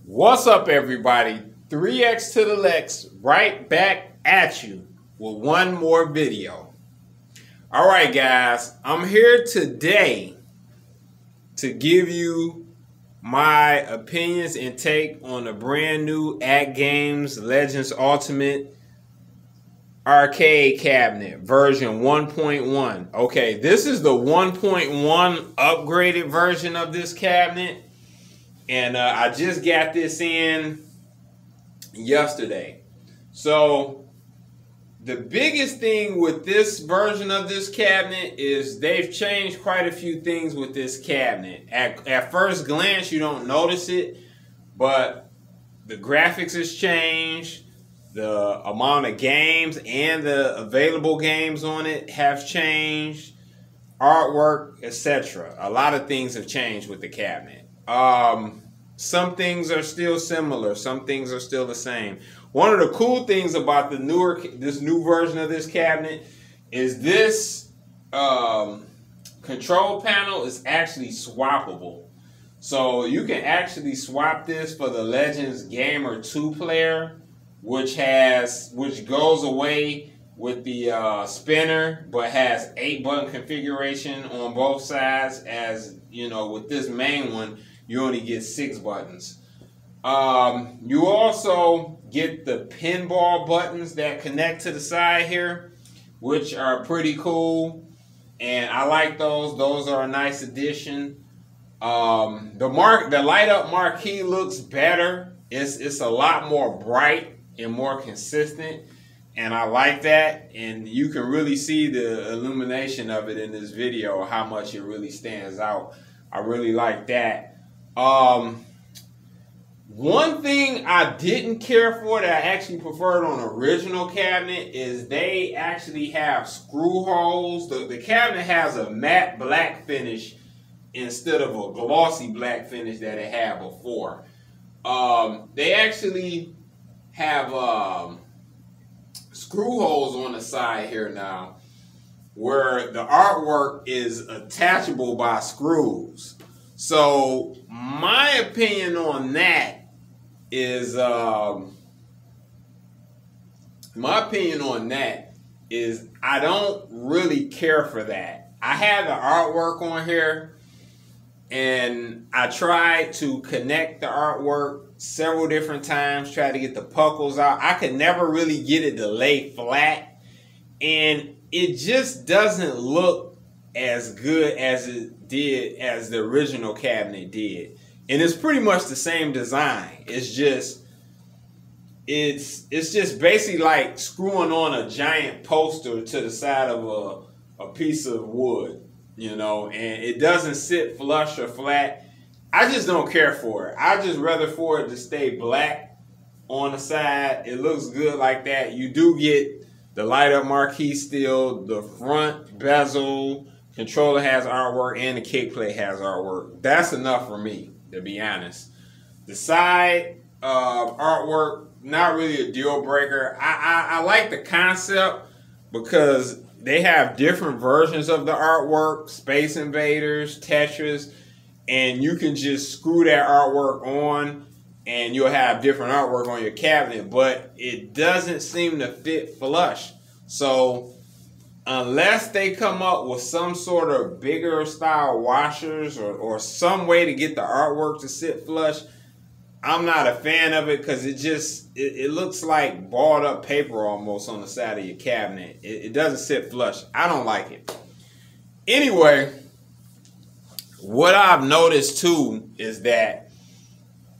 What's up, everybody? 3x to the Lex, right back at you with one more video. All right, guys, I'm here today to give you my opinions and take on the brand new Atgames Legends Ultimate Arcade Cabinet version 1.1. Okay, this is the 1.1 upgraded version of this cabinet. And I just got this in yesterday. So the biggest thing with this version of this cabinet is they've changed quite a few things with this cabinet. At first glance, you don't notice it, but the graphics has changed. The amount of games and the available games on it have changed. Artwork, etc. A lot of things have changed with the cabinet. Some things are still similar. Some things are still the same. One of the cool things about this new version of this cabinet is this control panel is actually swappable. So you can actually swap this for the Legends Gamer 2 player, which goes away with the spinner, but has 8-button configuration on both sides. As you know, with this main one, you only get 6 buttons. You also get the pinball buttons that connect to the side here, which are pretty cool, and I like those. Those are a nice addition. The light up marquee looks better. It's a lot more bright and more consistent, and I like that. And you can really see the illumination of it in this video, how much it really stands out. I really like that. One thing I didn't care for that I actually preferred on the original cabinet is they actually have screw holes. The cabinet has a matte black finish instead of a glossy black finish that it had before. They actually have screw holes on the side here now, where the artwork is attachable by screws. So my opinion on that is I don't really care for that. I had the artwork on here, and I tried to connect the artwork several different times, tried to get the puckles out. I could never really get it to lay flat, and it just doesn't look as good as it did as the original cabinet did. And it's pretty much the same design. It's just basically like screwing on a giant poster to the side of a piece of wood, you know, and it doesn't sit flush or flat. I just don't care for it. I just rather for it to stay black on the side. It looks good like that. You do get the light up marquee still, the front bezel, controller has artwork, and the kick plate has artwork. That's enough for me, to be honest. The side artwork, not really a deal breaker. I like the concept because they have different versions of the artwork, Space Invaders, Tetris, and you can just screw that artwork on and you'll have different artwork on your cabinet, but it doesn't seem to fit flush. So unless they come up with some sort of bigger style washers or some way to get the artwork to sit flush, I'm not a fan of it, because it looks like balled up paper almost on the side of your cabinet. It doesn't sit flush. I don't like it. Anyway, what I've noticed too is that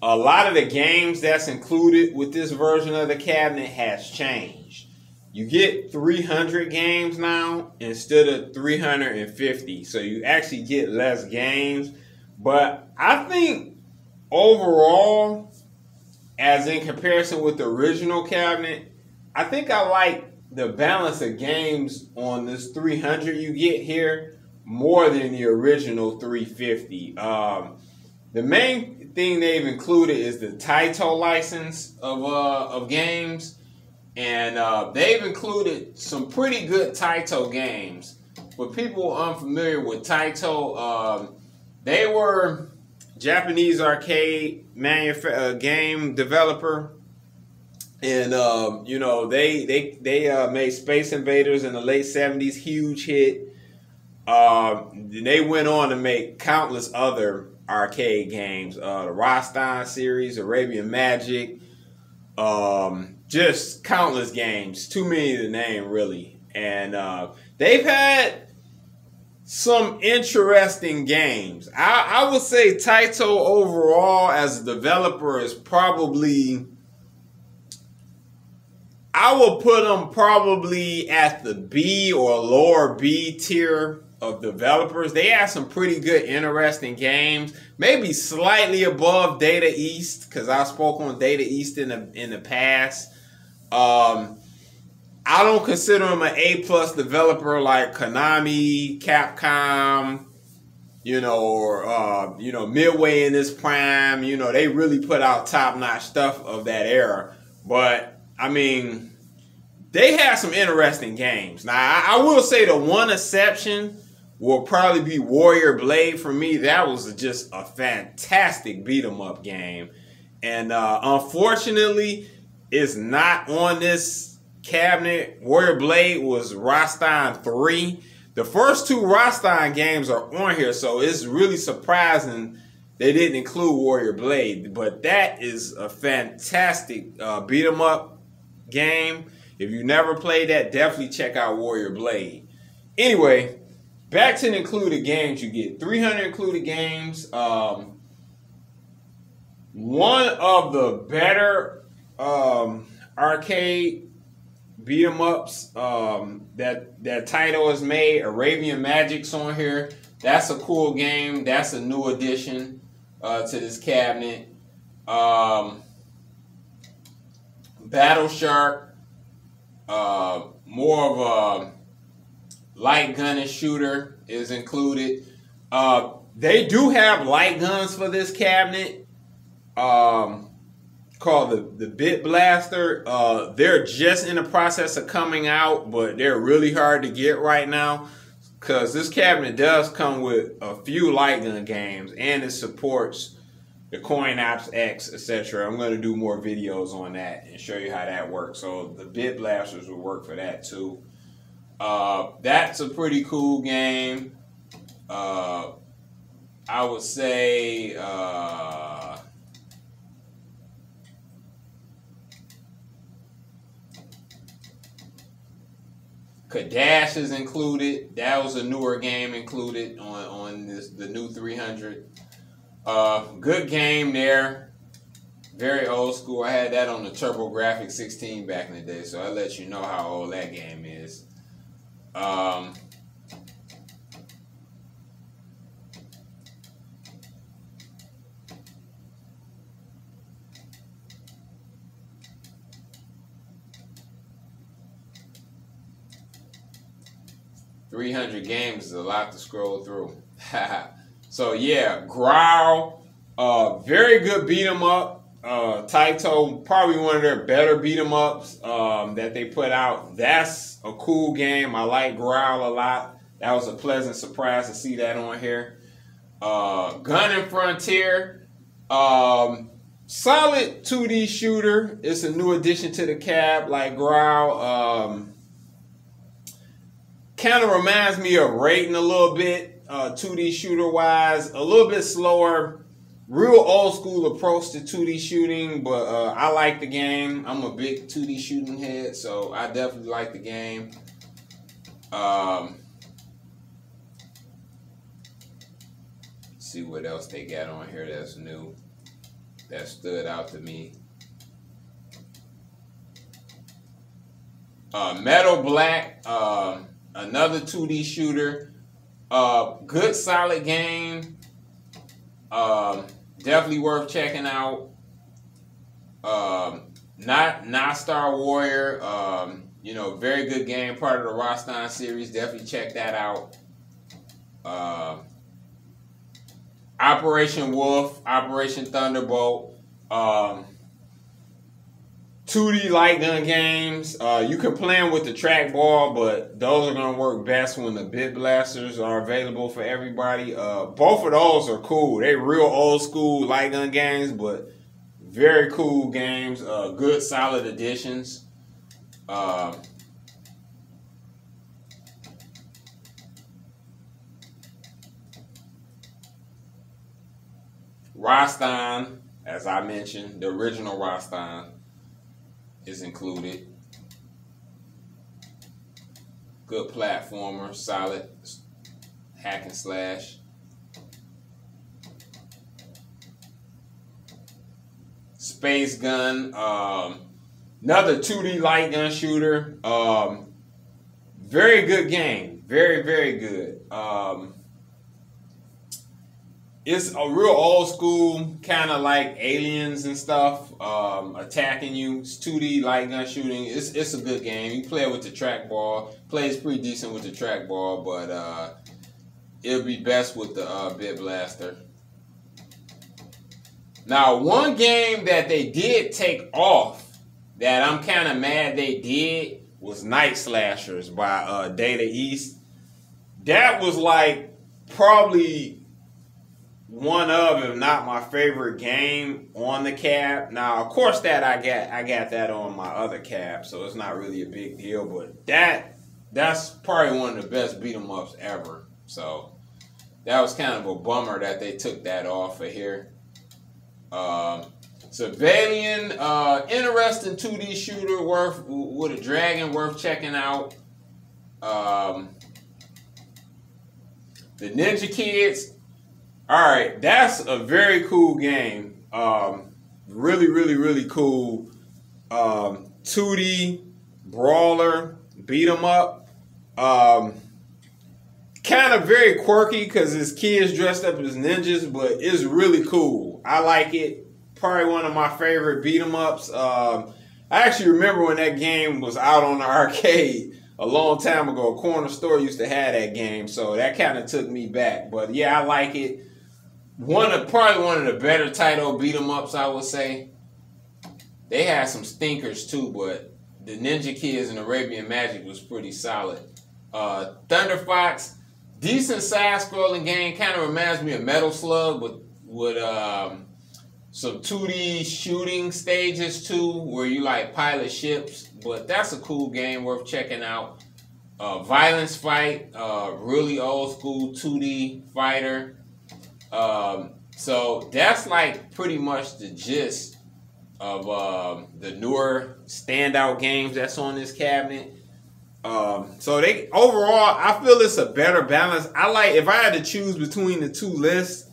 a lot of the games that's included with this version of the cabinet has changed. You get 300 games now instead of 350. So you actually get less games. But I think overall, as in comparison with the original cabinet, I think I like the balance of games on this 300 you get here more than the original 350. The main thing they've included is the Taito license of games. And they've included some pretty good Taito games. For people unfamiliar with Taito, they were Japanese arcade game developer. And you know, they made Space Invaders in the late 70s, huge hit. They went on to make countless other arcade games, the Rostan series, Arabian Magic, just countless games, too many to name really. And they've had some interesting games. I would say Taito overall as a developer is probably, I will put them probably at the B or lower B tier of developers. They have some pretty good, interesting games. Maybe slightly above Data East, because I spoke on Data East in the past. I don't consider them an A+ developer like Konami, Capcom, you know, or you know, Midway in its prime. You know, they really put out top-notch stuff of that era. But I mean, they have some interesting games. Now, I will say the one exception will probably be Warrior Blade for me. That was just a fantastic beat-em-up game. And unfortunately, it's not on this cabinet. Warrior Blade was Rostan 3. The first two Rostan games are on here, so it's really surprising they didn't include Warrior Blade. But that is a fantastic beat-em-up game. If you never played that, definitely check out Warrior Blade. Anyway, back to the included games you get. 300 included games. One of the better arcade beat-em-ups that Taito has made, Arabian Magic's on here. That's a cool game. That's a new addition to this cabinet. Battle Shark, more of a light gun and shooter is included. They do have light guns for this cabinet, called the Bit Blaster. They're just in the process of coming out, but they're really hard to get right now because this cabinet does come with a few light gun games and it supports the Coin Ops X, etc. I'm going to do more videos on that and show you how that works. So the Bit Blasters will work for that too. That's a pretty cool game. I would say Kadash is included. That was a newer game included on the new 300. Good game there. Very old school. I had that on the TurboGrafx 16 back in the day, so I let you know how old that game is. 300 games is a lot to scroll through. So yeah, Growl, very good beat 'em up. Taito, probably one of their better beat 'em ups that they put out. That's a cool game. I like Growl a lot. That was a pleasant surprise to see that on here. Gun and Frontier, solid 2D shooter. It's a new addition to the cab, like Growl. Kind of reminds me of Raiden a little bit, 2D shooter wise, a little bit slower. Real old school approach to 2D shooting, but I like the game. I'm a big 2D shooting head, so I definitely like the game. See what else they got on here that's new, that stood out to me. Metal Black, another 2D shooter. Good solid game. Definitely worth checking out. Not Star Warrior. You know, very good game, part of the Rostan series. Definitely check that out. Operation Wolf, Operation Thunderbolt. 2D light gun games. You can play them with the trackball, but those are going to work best when the bit blasters are available for everybody. Both of those are cool. They real old school light gun games, but very cool games. Good solid additions. Rastan, as I mentioned, the original Rastan is included. Good platformer, solid hack and slash. Space Gun, another 2D light gun shooter. Very good game, very, very good. It's a real old school, kind of like Aliens and stuff, attacking you. It's 2D light gun shooting. It's a good game. You play it with the trackball. Plays pretty decent with the trackball, but it'll be best with the bit blaster. Now, one game that they did take off that I'm kind of mad they did was Night Slashers by Data East. That was like probably one of, if not my favorite game on the cab. Now, of course, that I got that on my other cab, so it's not really a big deal. But that's probably one of the best beat 'em ups ever. So that was kind of a bummer that they took that off of here. Civilian, interesting 2D shooter with a dragon worth checking out. The Ninja Kids. All right, that's a very cool game. Really, really, really cool. 2D brawler, beat 'em up. Kind of very quirky because his kids dressed up as ninjas, but it's really cool. I like it. Probably one of my favorite beat 'em ups. I actually remember when that game was out on the arcade a long time ago. A corner store used to have that game, so that kind of took me back. But yeah, I like it. Probably one of the better title beat 'em ups, I would say. They had some stinkers too, but the Ninja Kids and Arabian Magic was pretty solid. Thunder Fox, decent side-scrolling game, kind of reminds me of Metal Slug with some 2D shooting stages too, where you like pilot ships. But that's a cool game worth checking out. Violence Fight, really old school 2D fighter. So that's like pretty much the gist of the newer standout games that's on this cabinet. So they overall, I feel it's a better balance. If I had to choose between the two lists,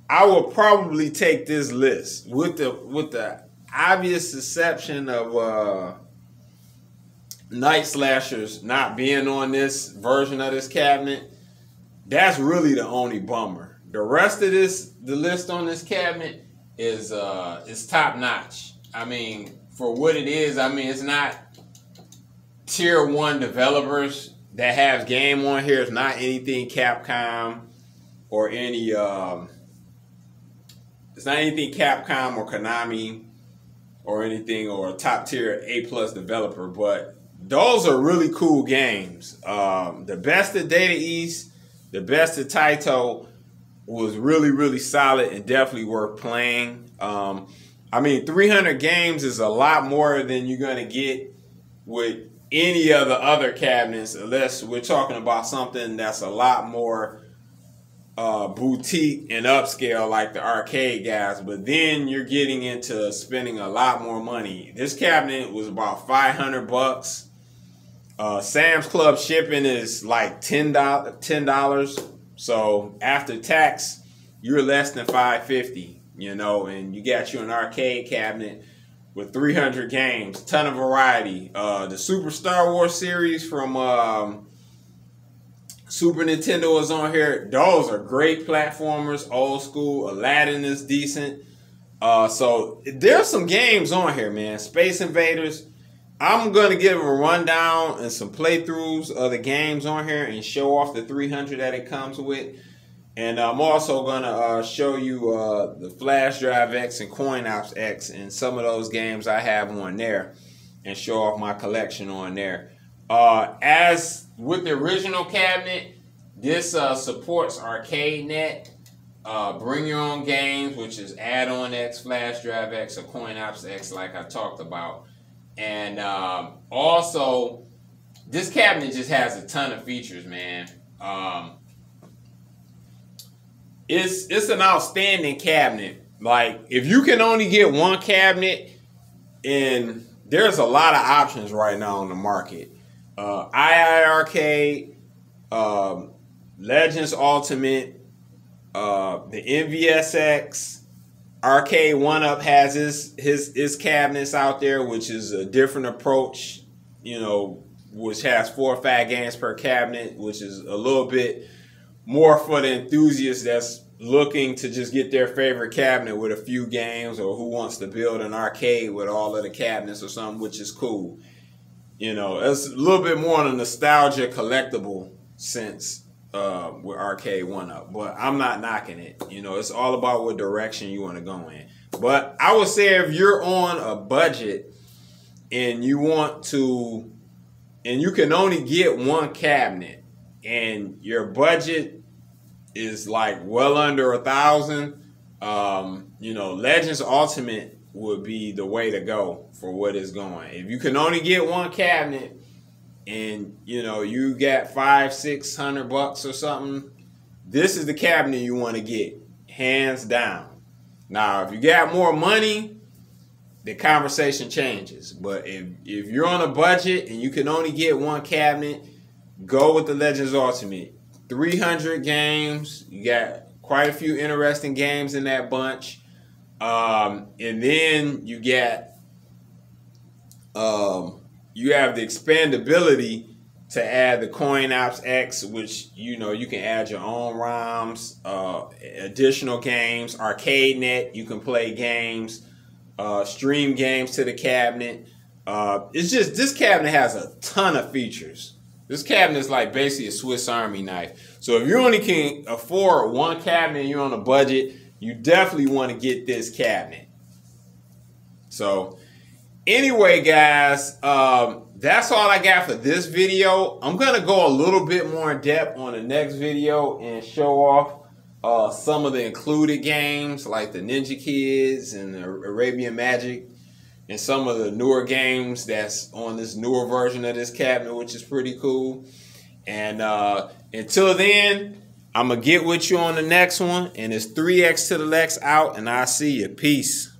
I would probably take this list with the obvious exception of Night Slashers not being on this version of this cabinet. That's really the only bummer. The rest of the list on this cabinet is top notch. I mean, for what it is, I mean, it's not tier 1 developers that have game on here. It's not anything Capcom or any it's not anything Capcom or Konami or anything, or a top tier A+ developer, but those are really cool games. The best of Data East, the best of Taito was really, really solid and definitely worth playing. I mean, 300 games is a lot more than you're going to get with any of the other cabinets, unless we're talking about something that's a lot more boutique and upscale like the arcade guys. But then you're getting into spending a lot more money. This cabinet was about $500. Sam's Club shipping is like $10. So after tax, you're less than $5.50, you know, and you got you an arcade cabinet with 300 games, ton of variety. The Super Star Wars series from Super Nintendo is on here. Those are great platformers, old school. Aladdin is decent. So there's some games on here, man. Space Invaders. I'm going to give a rundown and some playthroughs of the games on here and show off the 300 that it comes with. And I'm also gonna show you the Flash Drive X and Coin Ops X and some of those games I have on there, and show off my collection on there. As with the original cabinet, this supports ArcadeNet, Bring Your Own Games, which is Add-on X, Flash Drive X, or Coin Ops X, like I talked about. And also, this cabinet just has a ton of features, man. It's an outstanding cabinet. Like, if you can only get one cabinet, and there's a lot of options right now on the market. II Arcade, Legends Ultimate, the NVSX, Arcade 1UP has his cabinets out there, which is a different approach, you know, which has 4 or 5 games per cabinet, which is a little bit more for the enthusiasts that's looking to just get their favorite cabinet with a few games, or who wants to build an arcade with all of the cabinets or something, which is cool. You know, it's a little bit more on a nostalgia collectible sense with Arcade 1UP, but I'm not knocking it. You know, it's all about what direction you want to go in. But I would say if you're on a budget and you want to, and you can only get one cabinet, and your budget is like well under $1,000, you know, Legends Ultimate would be the way to go for what it's going. If you can only get one cabinet, and you know you got $500-600 or something, this is the cabinet you want to get, hands down. Now, if you got more money, the conversation changes. But if you're on a budget and you can only get one cabinet, go with the Legends Ultimate. 300 games. You got quite a few interesting games in that bunch. And then you get you have the expandability to add the Coin Ops X, which, you know, you can add your own ROMs, additional games, ArcadeNet, you can play games, stream games to the cabinet. It's just, this cabinet has a ton of features. This cabinet is like basically a Swiss Army knife. So if you only can afford one cabinet and you're on a budget, you definitely want to get this cabinet. So anyway, guys, that's all I got for this video. I'm going to go a little bit more in depth on the next video and show off some of the included games like the Ninja Kids and the Arabian Magic, and some of the newer games that's on this newer version of this cabinet, which is pretty cool. And until then, I'm going to get with you on the next one. And it's 3X to the Lex out, and I'll see you. Peace.